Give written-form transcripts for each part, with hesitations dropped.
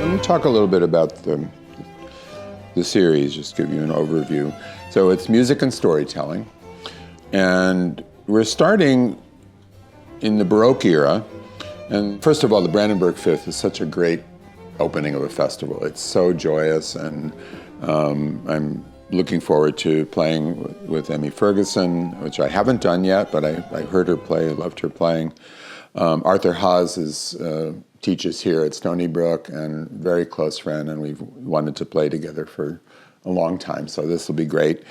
Let me talk a little bit about the series, just give you an overview. So it's music and storytelling, and we're starting in the Baroque era. And first of all, the Brandenburg Fifth is such a great opening of a festival. It's so joyous, and I'm looking forward to playing with Emi Ferguson, which I haven't done yet, but I heard her play, I loved her playing. Arthur Haas teaches here at Stony Brook, and very close friend, and we've wanted to play together for a long time, so this will be great.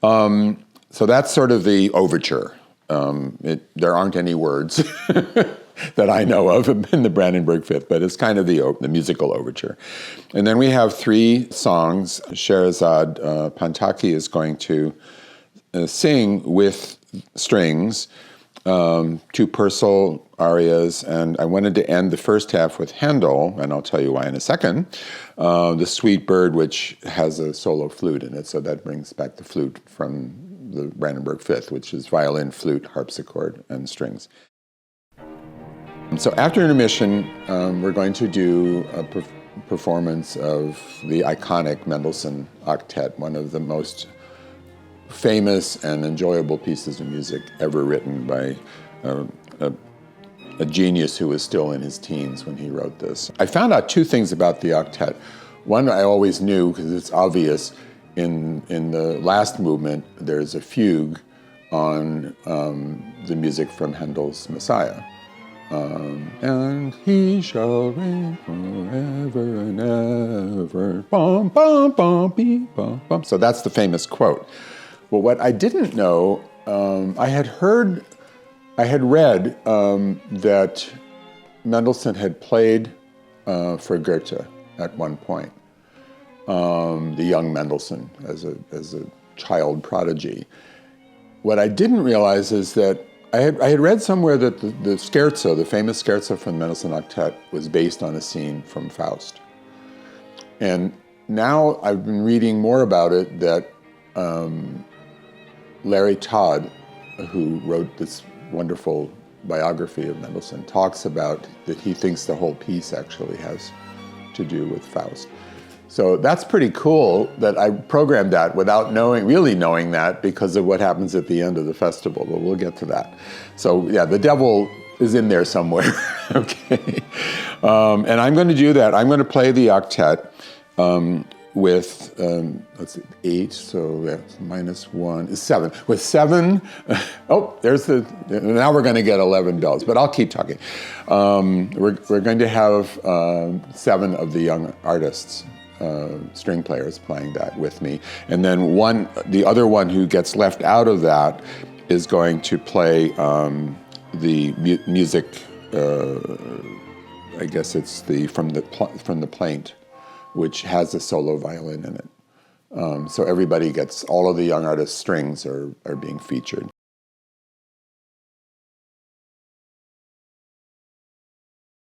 So that's sort of the overture. There aren't any words that I know of in the Brandenburg Fifth, but it's kind of the musical overture. And then we have 3 songs. Sherezade Panthaki is going to sing with strings, 2 Purcell arias, and I wanted to end the first half with Handel, and I'll tell you why in a second, the Sweet Bird, which has a solo flute in it, so that brings back the flute from the Brandenburg Fifth, which is violin, flute, harpsichord, and strings. So after intermission, we're going to do a performance of the iconic Mendelssohn Octet, one of the most famous and enjoyable pieces of music ever written by a genius who was still in his teens when he wrote this. I found out 2 things about the octet. One I always knew because it's obvious. In the last movement, there's a fugue on the music from Handel's Messiah. And he shall reign forever and ever. Bum, bum, bum, beep, bum, bum. So that's the famous quote. Well, what I didn't know, I had read that Mendelssohn had played for Goethe at one point, the young Mendelssohn as a child prodigy. What I didn't realize is that I had read somewhere that the scherzo, the famous scherzo from the Mendelssohn Octet, was based on a scene from Faust. And now I've been reading more about it, that Larry Todd, who wrote this wonderful biography of Mendelssohn, talks about that he thinks the whole piece actually has to do with Faust. So that's pretty cool that I programmed that without really knowing that, because of what happens at the end of the festival, but we'll get to that. So yeah, the devil is in there somewhere, okay? And I'm going to do that. I'm going to play the octet with, let's see, 8, so that's -1 is 7. With 7, now we're going to get 11 bells, but I'll keep talking. We're going to have 7 of the young artists, string players, playing that with me. And then the other one who gets left out of that is going to play the music, I guess it's from the plaint, which has a solo violin in it. So everybody gets, all of the young artists' strings are being featured.